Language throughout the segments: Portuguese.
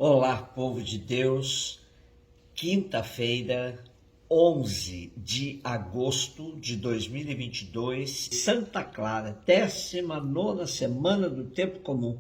Olá, povo de Deus. Quinta-feira, 11 de agosto de 2022, Santa Clara, 19ª semana do Tempo Comum.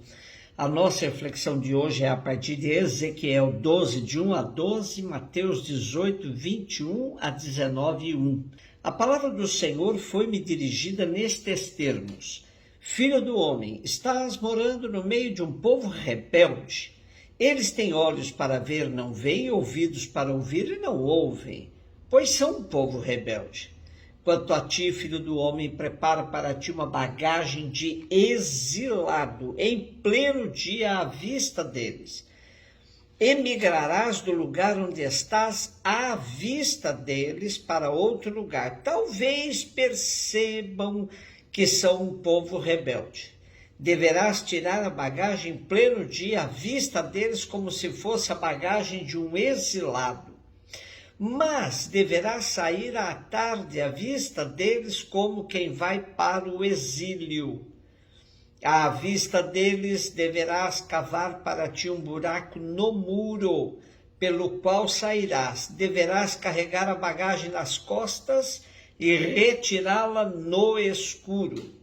A nossa reflexão de hoje é a partir de Ezequiel 12, de 1 a 12, Mateus 18, 21 a 19, 1. A palavra do Senhor foi-me dirigida nestes termos: Filho do homem, estás morando no meio de um povo rebelde. Eles têm olhos para ver, não veem, ouvidos para ouvir e não ouvem, pois são um povo rebelde. Quanto a ti, filho do homem, prepara para ti uma bagagem de exilado, em pleno dia à vista deles. Emigrarás do lugar onde estás à vista deles para outro lugar. Talvez percebam que são um povo rebelde. Deverás tirar a bagagem em pleno dia à vista deles como se fosse a bagagem de um exilado. Mas deverás sair à tarde à vista deles como quem vai para o exílio. À vista deles deverás cavar para ti um buraco no muro, pelo qual sairás. Deverás carregar a bagagem nas costas e retirá-la no escuro.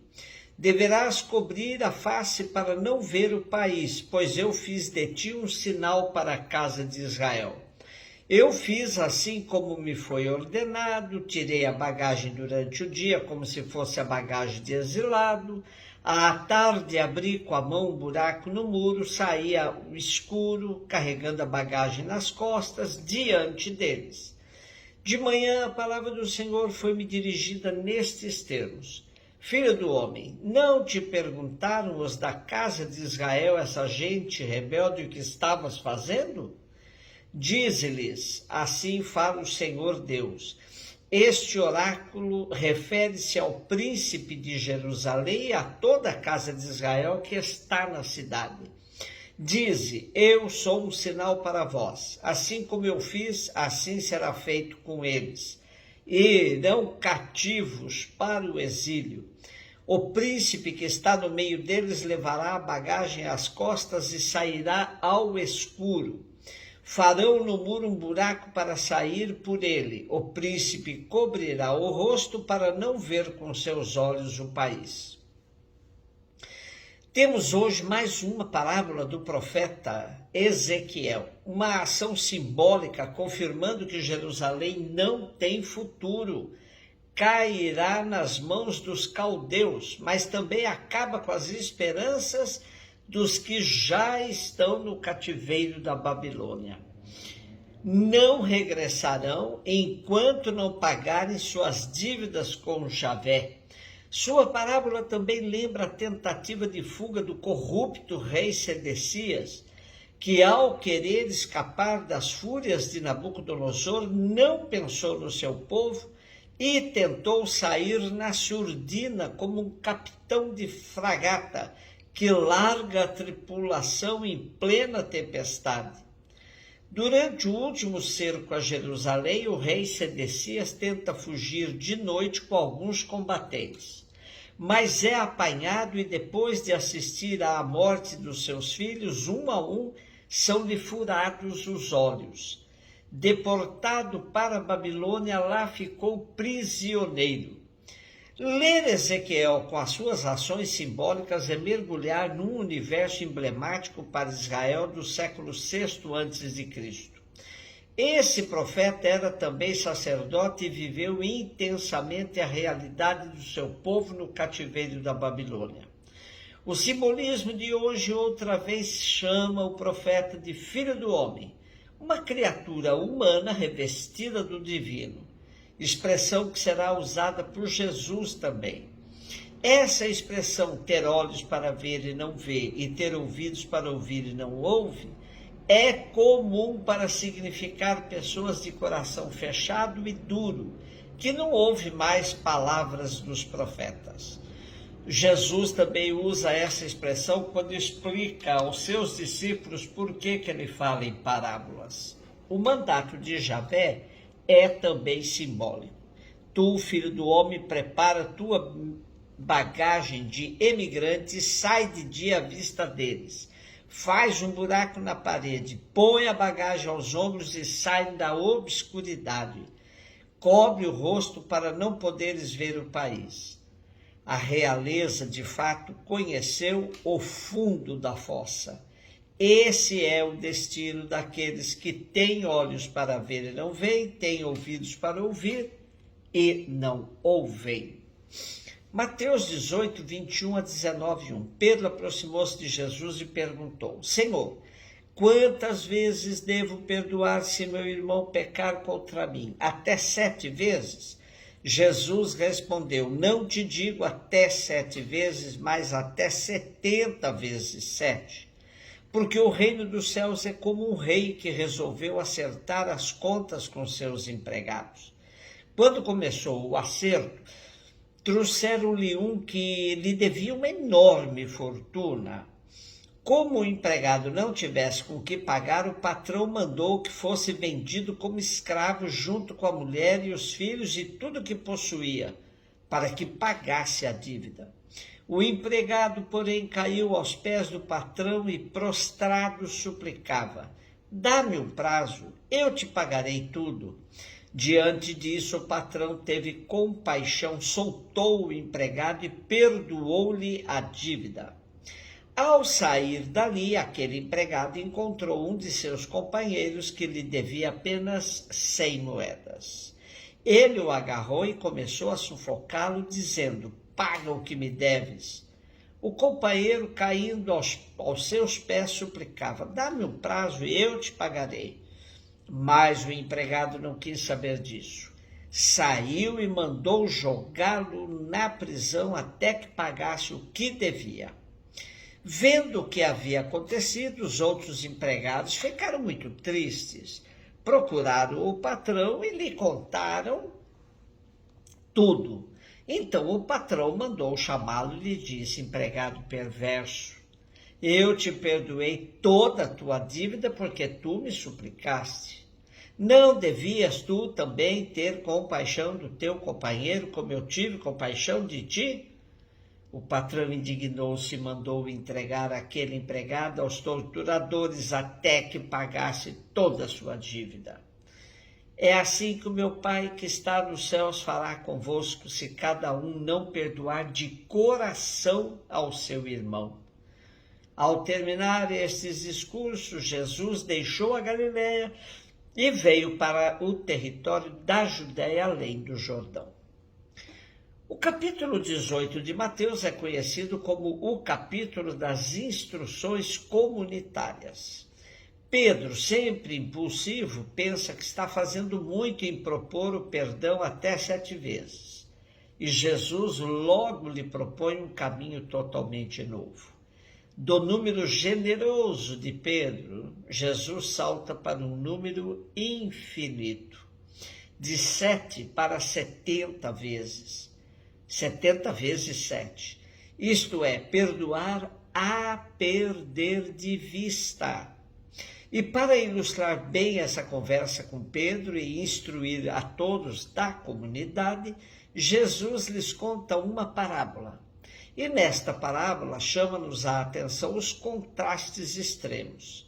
Deverás cobrir a face para não ver o país, pois eu fiz de ti um sinal para a casa de Israel. Eu fiz assim como me foi ordenado, tirei a bagagem durante o dia, como se fosse a bagagem de exilado. À tarde abri com a mão um buraco no muro, saía escuro, carregando a bagagem nas costas, diante deles. De manhã a palavra do Senhor foi-me dirigida nestes termos: Filho do homem, não te perguntaram os da casa de Israel, essa gente rebelde, o que estavas fazendo? Dize-lhes, assim fala o Senhor Deus. Este oráculo refere-se ao príncipe de Jerusalém e a toda a casa de Israel que está na cidade. Dize, eu sou um sinal para vós. Assim como eu fiz, assim será feito com eles. E irão cativos para o exílio. O príncipe que está no meio deles levará a bagagem às costas e sairá ao escuro. Farão no muro um buraco para sair por ele. O príncipe cobrirá o rosto para não ver com seus olhos o país. Temos hoje mais uma parábola do profeta Ezequiel, uma ação simbólica confirmando que Jerusalém não tem futuro, cairá nas mãos dos caldeus, mas também acaba com as esperanças dos que já estão no cativeiro da Babilônia. Não regressarão enquanto não pagarem suas dívidas com Javé. Sua parábola também lembra a tentativa de fuga do corrupto rei Sedecias, que ao querer escapar das fúrias de Nabucodonosor, não pensou no seu povo e tentou sair na surdina como um capitão de fragata que larga a tripulação em plena tempestade. Durante o último cerco a Jerusalém, o rei Sedecias tenta fugir de noite com alguns combatentes, mas é apanhado e depois de assistir à morte dos seus filhos, um a um, são-lhe furados os olhos. Deportado para a Babilônia, lá ficou prisioneiro. Ler Ezequiel com as suas ações simbólicas é mergulhar num universo emblemático para Israel do século VI a.C. Esse profeta era também sacerdote e viveu intensamente a realidade do seu povo no cativeiro da Babilônia. O simbolismo de hoje outra vez chama o profeta de filho do homem, uma criatura humana revestida do divino, expressão que será usada por Jesus também. Essa expressão, ter olhos para ver e não vê, e ter ouvidos para ouvir e não ouve, é comum para significar pessoas de coração fechado e duro, que não ouvem mais palavras dos profetas. Jesus também usa essa expressão quando explica aos seus discípulos por que ele fala em parábolas. O mandato de Javé é também simbólico. Tu, filho do homem, prepara tua bagagem de emigrantes, sai de dia à vista deles. faz um buraco na parede, põe a bagagem aos ombros e sai da obscuridade. Cobre o rosto para não poderes ver o país. A realeza, de fato, conheceu o fundo da fossa. Esse é o destino daqueles que têm olhos para ver e não veem, têm ouvidos para ouvir e não ouvem. Mateus 18, 21 a 19, 1. Pedro aproximou-se de Jesus e perguntou: Senhor, quantas vezes devo perdoar se meu irmão pecar contra mim? Até 7 vezes? Jesus respondeu: Não te digo até 7 vezes, mas até 70 vezes 7. Porque o reino dos céus é como um rei que resolveu acertar as contas com seus empregados. Quando começou o acerto, trouxeram-lhe um que lhe devia uma enorme fortuna. Como o empregado não tivesse com que pagar, o patrão mandou que fosse vendido como escravo junto com a mulher e os filhos e tudo que possuía, para que pagasse a dívida. O empregado, porém, caiu aos pés do patrão e, prostrado, suplicava: Dá-me um prazo, eu te pagarei tudo. Diante disso, o patrão teve compaixão, soltou o empregado e perdoou-lhe a dívida. Ao sair dali, aquele empregado encontrou um de seus companheiros que lhe devia apenas 100 moedas. Ele o agarrou e começou a sufocá-lo, dizendo: Paga o que me deves. O companheiro, caindo aos seus pés, suplicava: Dá-me um prazo e eu te pagarei. Mas o empregado não quis saber disso. Saiu e mandou jogá-lo na prisão até que pagasse o que devia. Vendo o que havia acontecido, os outros empregados ficaram muito tristes. Procuraram o patrão e lhe contaram tudo. Então o patrão mandou chamá-lo e lhe disse: Empregado perverso, eu te perdoei toda a tua dívida porque tu me suplicaste. Não devias tu também ter compaixão do teu companheiro, como eu tive compaixão de ti? O patrão indignou-se e mandou entregar aquele empregado aos torturadores até que pagasse toda a sua dívida. É assim que o meu Pai que está nos céus fará convosco, se cada um não perdoar de coração ao seu irmão. Ao terminar estes discursos, Jesus deixou a Galileia e veio para o território da Judéia, além do Jordão. O capítulo 18 de Mateus é conhecido como o capítulo das instruções comunitárias. Pedro, sempre impulsivo, pensa que está fazendo muito em propor o perdão até 7 vezes. E Jesus logo lhe propõe um caminho totalmente novo. Do número generoso de Pedro, Jesus salta para um número infinito, de 7 para 70 vezes. 70 vezes 7. Isto é, perdoar a perder de vista. E para ilustrar bem essa conversa com Pedro e instruir a todos da comunidade, Jesus lhes conta uma parábola. E nesta parábola chama-nos a atenção os contrastes extremos.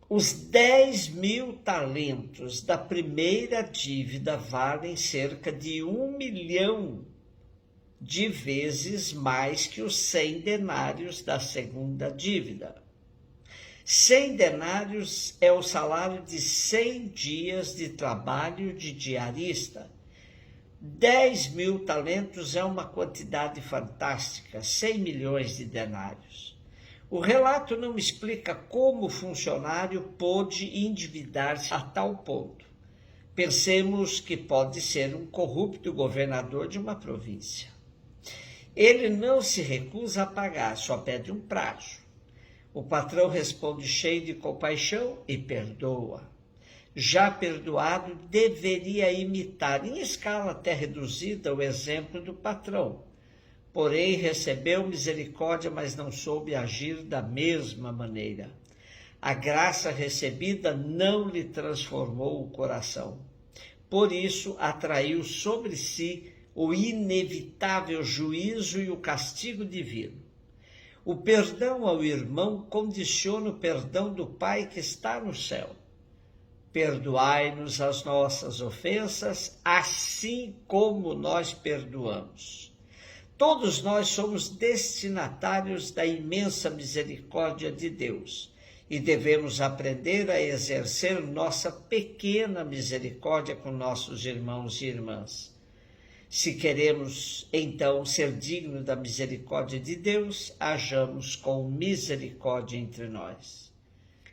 Os 10.000 talentos da primeira dívida valem cerca de 1 milhão de vezes mais que os 100 denários da segunda dívida. 100 denários é o salário de 100 dias de trabalho de diarista. 10.000 talentos é uma quantidade fantástica, 100 milhões de denários. O relato não explica como o funcionário pôde endividar-se a tal ponto. Pensemos que pode ser um corrupto governador de uma província. Ele não se recusa a pagar, só pede um prazo. O patrão responde cheio de compaixão e perdoa. Já perdoado, deveria imitar, em escala até reduzida, o exemplo do patrão. Porém, recebeu misericórdia, mas não soube agir da mesma maneira. A graça recebida não lhe transformou o coração. Por isso, atraiu sobre si o inevitável juízo e o castigo divino. O perdão ao irmão condiciona o perdão do Pai que está no céu. Perdoai-nos as nossas ofensas, assim como nós perdoamos. Todos nós somos destinatários da imensa misericórdia de Deus e devemos aprender a exercer nossa pequena misericórdia com nossos irmãos e irmãs. Se queremos, então, ser dignos da misericórdia de Deus, hajamos com misericórdia entre nós.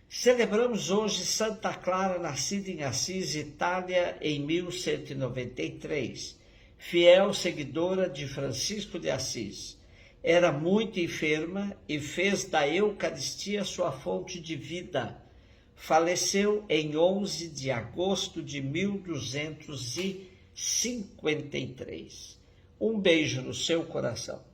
Celebramos hoje Santa Clara, nascida em Assis, Itália, em 1193, fiel seguidora de Francisco de Assis. Era muito enferma e fez da Eucaristia sua fonte de vida. Faleceu em 11 de agosto de 1253. Um beijo no seu coração.